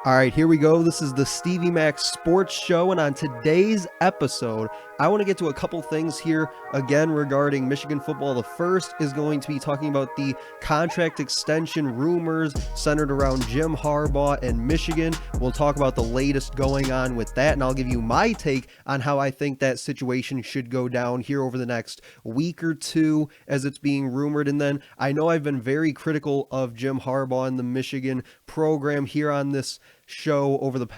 All right, here we go. This is the Stevie Mac Sports Show, and on today's episode, I want to get to a couple things here again regarding Michigan football. The first is going to be talking about the contract extension rumors centered around Jim Harbaugh and Michigan. We'll talk about the latest going on with that, and I'll give you my take on how I think that situation should go down here over the next week or two as it's being rumored. And then I know I've been very critical of Jim Harbaugh and the Michigan program here on this show over the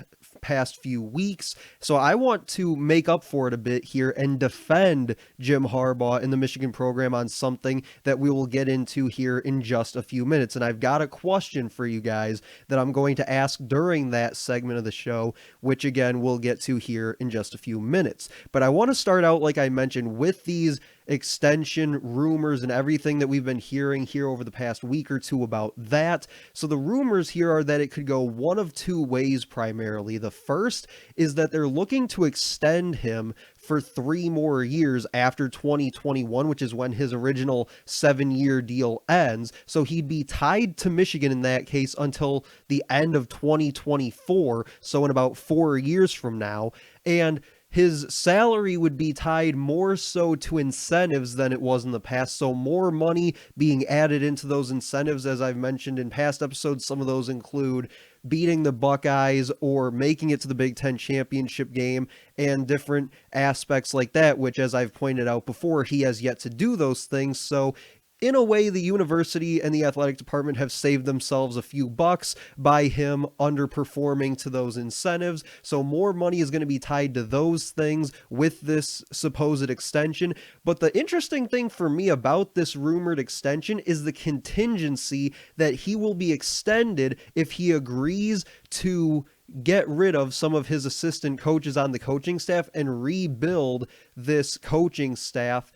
past few weeks, so I want to make up for it a bit here and defend Jim Harbaugh and the Michigan program on something that we will get into here in just a few minutes. And I've got a question for you guys that I'm going to ask during that segment of the show, which again we'll get to here in just a few minutes. But I want to start out, like I mentioned, with these extension rumors and everything that we've been hearing here over the past week or two about that. So the rumors here are that it could go one of two ways primarily. The first is that they're looking to extend him for 3 more years after 2021, which is when his original 7-year deal ends. So he'd be tied to Michigan in that case until the end of 2024, so in about 4 years from now. And his salary would be tied more so to incentives than it was in the past. So more money being added into those incentives. As I've mentioned in past episodes, some of those include beating the Buckeyes or making it to the Big Ten championship game and different aspects like that, which, as I've pointed out before, he has yet to do those things. So in a way, the university and the athletic department have saved themselves a few bucks by him underperforming to those incentives. So more money is going to be tied to those things with this supposed extension. But the interesting thing for me about this rumored extension is the contingency that he will be extended if he agrees to get rid of some of his assistant coaches on the coaching staff and rebuild this coaching staff.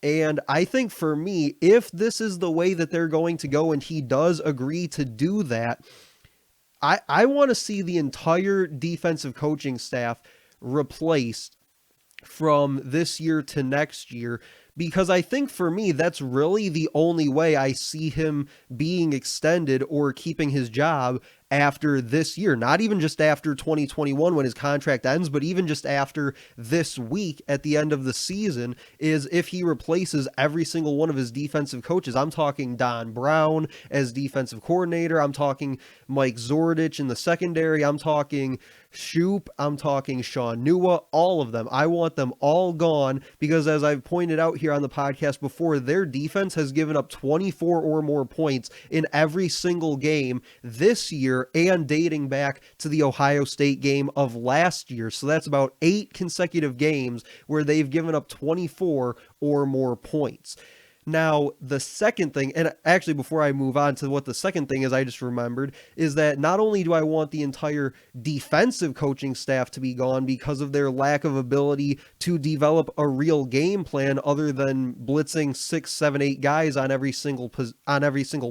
And I think for me, if this is the way that they're going to go and he does agree to do that, I want to see the entire defensive coaching staff replaced from this year to next year, because I think for me, that's really the only way I see him being extended or keeping his job after this year. Not even just after 2021 when his contract ends, but even just after this week at the end of the season, is if he replaces every single one of his defensive coaches. I'm talking Don Brown as defensive coordinator. I'm talking Mike Zordich in the secondary. I'm talking Shoop. I'm talking Sean Nua, all of them. I want them all gone because, as I've pointed out here on the podcast before, their defense has given up 24 or more points in every single game this year and dating back to the Ohio State game of last year. So that's about 8 consecutive games where they've given up 24 or more points. Now, the second thing, and actually before I move on to what the second thing is, I just remembered, is that not only do I want the entire defensive coaching staff to be gone because of their lack of ability to develop a real game plan other than blitzing 6, 7, 8 guys on every single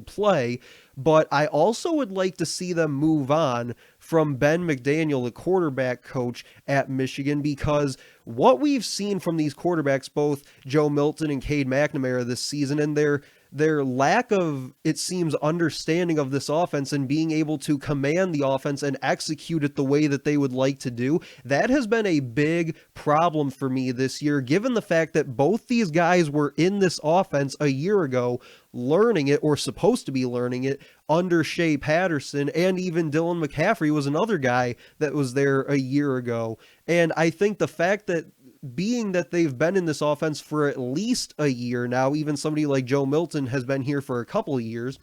play, but I also would like to see them move on from Ben McDaniel, the quarterback coach at Michigan, because what we've seen from these quarterbacks, both Joe Milton and Cade McNamara this season, and their lack of, it seems, understanding of this offense and being able to command the offense and execute it the way that they would like to do, that has been a big problem for me this year, given the fact that both these guys were in this offense a year ago, learning it, or supposed to be learning it, under Shea Patterson, and even Dylan McCaffrey was another guy that was there a year ago. And I think the fact that, being that they've been in this offense for at least a year now, even somebody like Joe Milton has been here for a couple of years,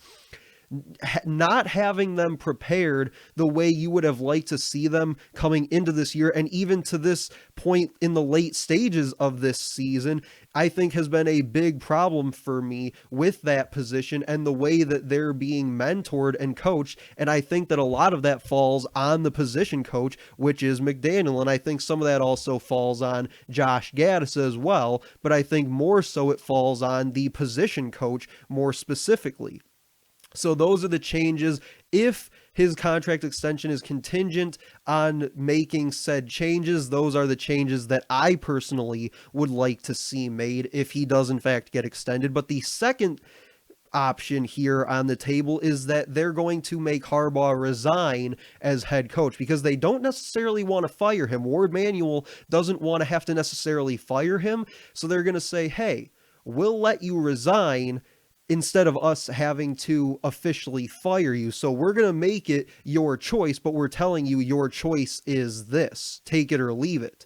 not having them prepared the way you would have liked to see them coming into this year and even to this point in the late stages of this season, I think has been a big problem for me with that position and the way that they're being mentored and coached. And I think that a lot of that falls on the position coach, which is McDaniel. And I think some of that also falls on Josh Gaddis as well, but I think more so it falls on the position coach more specifically. So those are the changes. If his contract extension is contingent on making said changes, those are the changes that I personally would like to see made if he does in fact get extended. But the second option here on the table is that they're going to make Harbaugh resign as head coach because they don't necessarily want to fire him. Ward Manuel doesn't want to have to necessarily fire him, so they're going to say, hey, we'll let you resign instead of us having to officially fire you. So we're going to make it your choice, but we're telling you your choice is this. Take it or leave it.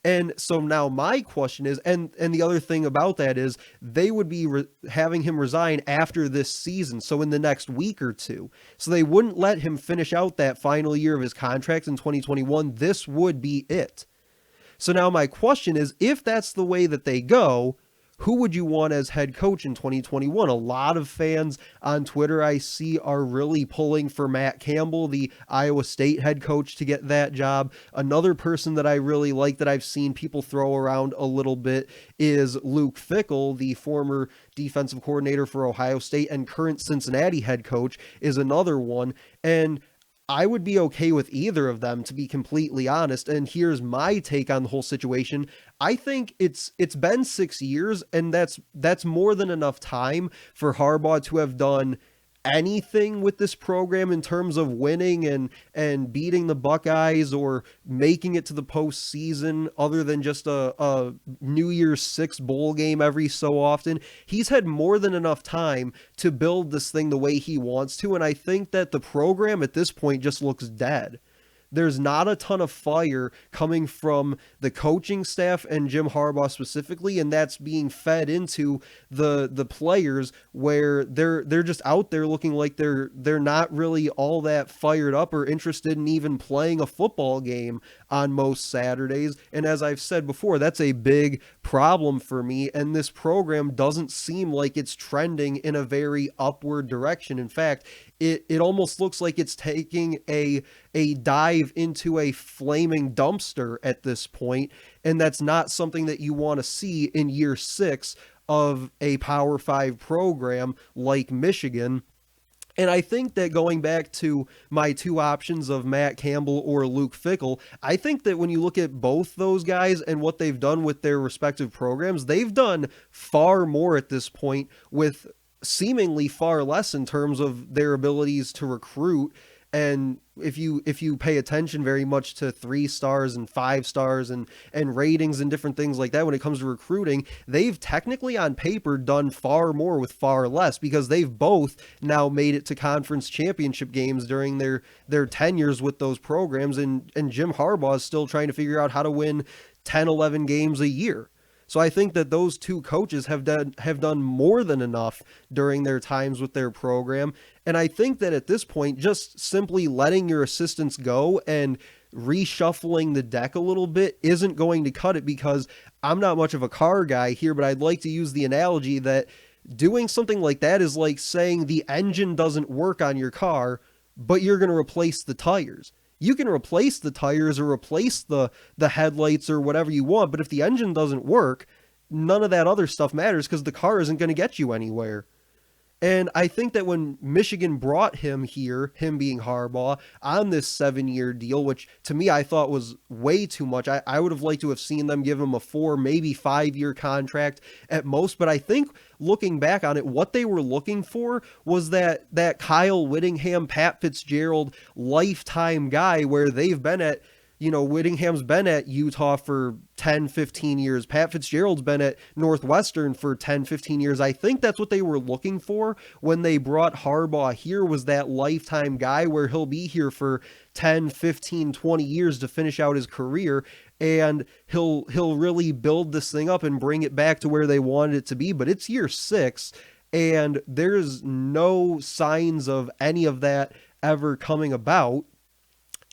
And so now my question is, and the other thing about that is they would be having him resign after this season, so in the next week or two. So they wouldn't let him finish out that final year of his contract in 2021. This would be it. So now my question is, if that's the way that they go, who would you want as head coach in 2021? A lot of fans on Twitter I see are really pulling for Matt Campbell, the Iowa State head coach, to get that job. Another person that I really like that I've seen people throw around a little bit is Luke Fickell, the former defensive coordinator for Ohio State and current Cincinnati head coach, is another one. And I would be okay with either of them, to be completely honest. And here's my take on the whole situation. I think it's been 6 years, and that's more than enough time for Harbaugh to have done anything with this program in terms of winning and beating the Buckeyes or making it to the postseason, other than just a New Year's Six bowl game every so often. He's had more than enough time to build this thing the way he wants to, and I think that the program at this point just looks dead. There's not a ton of fire coming from the coaching staff and Jim Harbaugh specifically, and that's being fed into the players, where they're just out there looking like they're not really all that fired up or interested in even playing a football game on most Saturdays. And as I've said before, that's a big problem for me, and this program doesn't seem like it's trending in a very upward direction. In fact, it almost looks like it's taking a dive into a flaming dumpster at this point, and that's not something that you want to see in year 6 of a Power 5 program like Michigan. And I think that, going back to my two options of Matt Campbell or Luke Fickell, I think that when you look at both those guys and what they've done with their respective programs, they've done far more at this point with seemingly far less in terms of their abilities to recruit. And if you pay attention very much to 3 stars and 5 stars and ratings and different things like that when it comes to recruiting, they've technically on paper done far more with far less, because they've both now made it to conference championship games during their tenures with those programs, and Jim Harbaugh is still trying to figure out how to win 10, 11 games a year. So I think that those two coaches have done more than enough during their times with their program. And I think that at this point, just simply letting your assistants go and reshuffling the deck a little bit isn't going to cut it, because I'm not much of a car guy here, but I'd like to use the analogy that doing something like that is like saying the engine doesn't work on your car, but you're going to replace the tires. You can replace the tires or replace the headlights or whatever you want, but if the engine doesn't work, none of that other stuff matters, because the car isn't going to get you anywhere. And I think that when Michigan brought him here, him being Harbaugh, on this 7-year deal, which to me I thought was way too much. I would have liked to have seen them give him a 4, maybe 5-year contract at most. But I think looking back on it, what they were looking for was that Kyle Whittingham, Pat Fitzgerald lifetime guy, where they've been at, Whittingham's been at Utah for 10, 15 years. Pat Fitzgerald's been at Northwestern for 10, 15 years. I think that's what they were looking for when they brought Harbaugh here, was that lifetime guy where he'll be here for 10, 15, 20 years to finish out his career, and he'll really build this thing up and bring it back to where they wanted it to be. But it's year 6, and there's no signs of any of that ever coming about.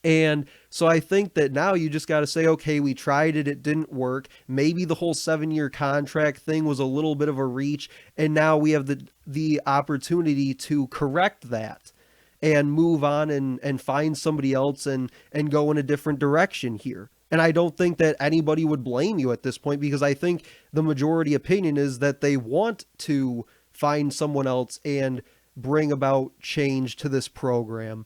And so I think that now you just got to say, okay, we tried it, it didn't work. Maybe the whole 7-year contract thing was a little bit of a reach, and now we have the opportunity to correct that and move on and find somebody else and go in a different direction here. And I don't think that anybody would blame you at this point, because I think the majority opinion is that they want to find someone else and bring about change to this program.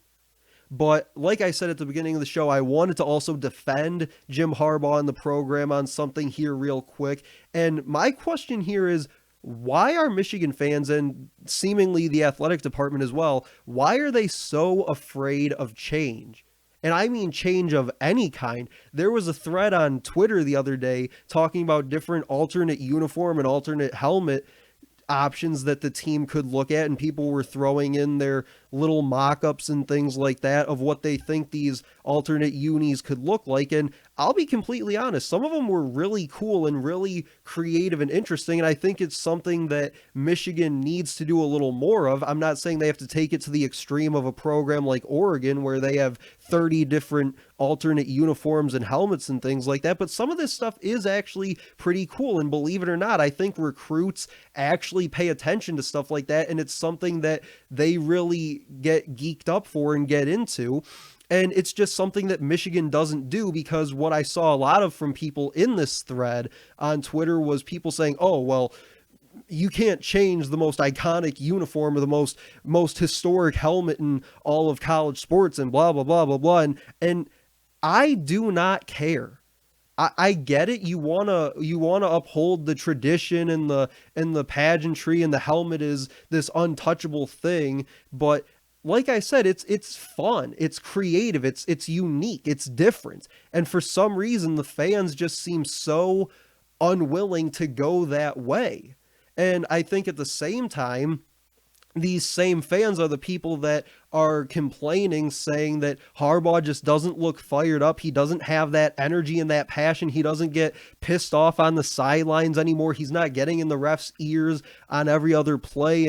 But like I said at the beginning of the show, I wanted to also defend Jim Harbaugh and the program on something here real quick. And my question here is, why are Michigan fans, and seemingly the athletic department as well, why are they so afraid of change? And I mean change of any kind. There was a thread on Twitter the other day talking about different alternate uniform and alternate helmet options that the team could look at, and people were throwing in their little mock-ups and things like that of what they think these alternate unis could look like. And I'll be completely honest, some of them were really cool and really creative and interesting, and I think it's something that Michigan needs to do a little more of. I'm not saying they have to take it to the extreme of a program like Oregon where they have 30 different alternate uniforms and helmets and things like that, but some of this stuff is actually pretty cool, and believe it or not, I think recruits actually pay attention to stuff like that, and it's something that they really get geeked up for and get into. And it's just something that Michigan doesn't do, because what I saw a lot of from people in this thread on Twitter was people saying, oh, well, you can't change the most iconic uniform or the most historic helmet in all of college sports and blah, blah, blah, blah, blah. And I do not care. I get it. You wanna uphold the tradition and the pageantry, and the helmet is this untouchable thing, but like I said, it's fun, it's creative, it's unique, it's different. And for some reason, the fans just seem so unwilling to go that way. And I think at the same time, these same fans are the people that are complaining, saying that Harbaugh just doesn't look fired up. He doesn't have that energy and that passion. He doesn't get pissed off on the sidelines anymore. He's not getting in the ref's ears on every other play.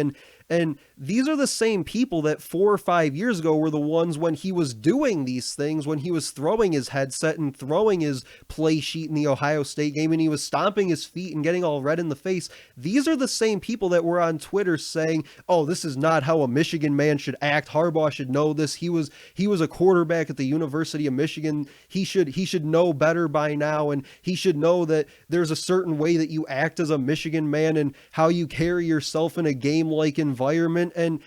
And these are the same people that 4 or 5 years ago were the ones when he was doing these things, when he was throwing his headset and throwing his play sheet in the Ohio State game, and he was stomping his feet and getting all red in the face. These are the same people that were on Twitter saying, oh, this is not how a Michigan man should act. Harbaugh should know this. He was a quarterback at the University of Michigan. He should know better by now, and he should know that there's a certain way that you act as a Michigan man and how you carry yourself in a game-like environment. And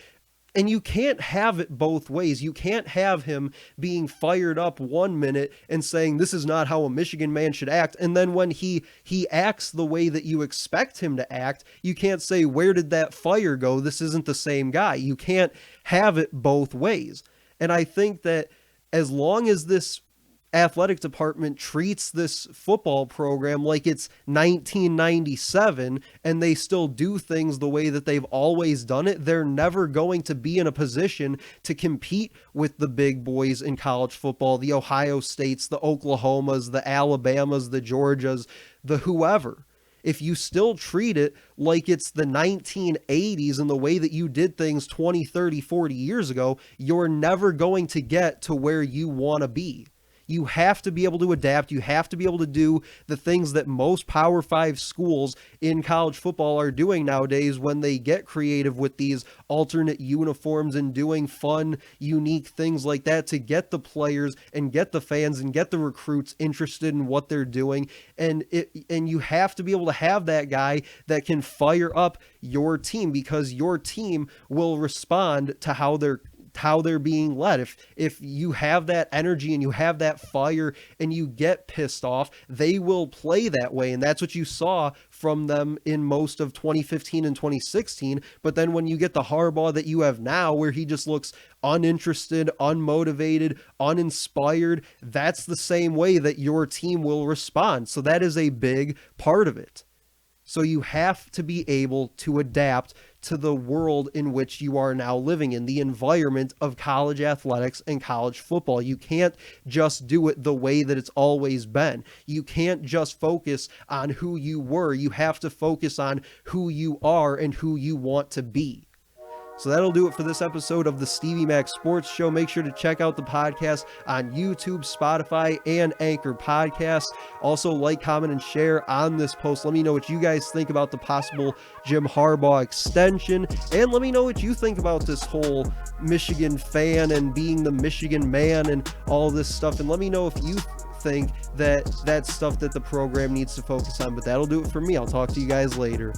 you can't have it both ways. You can't have him being fired up 1 minute and saying this is not how a Michigan man should act, and then when he acts the way that you expect him to act, you can't say, where did that fire go? This isn't the same guy. You can't have it both ways. And I think that as long as this athletic department treats this football program like it's 1997 and they still do things the way that they've always done it, they're never going to be in a position to compete with the big boys in college football, the Ohio States, the Oklahomas, the Alabamas, the Georgias, the whoever. If you still treat it like it's the 1980s and the way that you did things 20, 30, 40 years ago, you're never going to get to where you want to be. You have to be able to adapt. You have to be able to do the things that most Power 5 schools in college football are doing nowadays when they get creative with these alternate uniforms and doing fun, unique things like that to get the players and get the fans and get the recruits interested in what they're doing. And you have to be able to have that guy that can fire up your team, because your team will respond to how they're being led. If you have that energy and you have that fire and you get pissed off, they will play that way. And that's what you saw from them in most of 2015 and 2016. But then when you get the Harbaugh that you have now, where he just looks uninterested, unmotivated, uninspired, that's the same way that your team will respond. So that is a big part of it. So you have to be able to adapt to the world in which you are now living in, the environment of college athletics and college football. You can't just do it the way that it's always been. You can't just focus on who you were. You have to focus on who you are and who you want to be. So that'll do it for this episode of the Stevie Mac Sports Show. Make sure to check out the podcast on YouTube, Spotify, and Anchor Podcasts. Also, like, comment, and share on this post. Let me know what you guys think about the possible Jim Harbaugh extension, and let me know what you think about this whole Michigan fan and being the Michigan man and all this stuff. And let me know if you think that that's stuff that the program needs to focus on. But that'll do it for me. I'll talk to you guys later.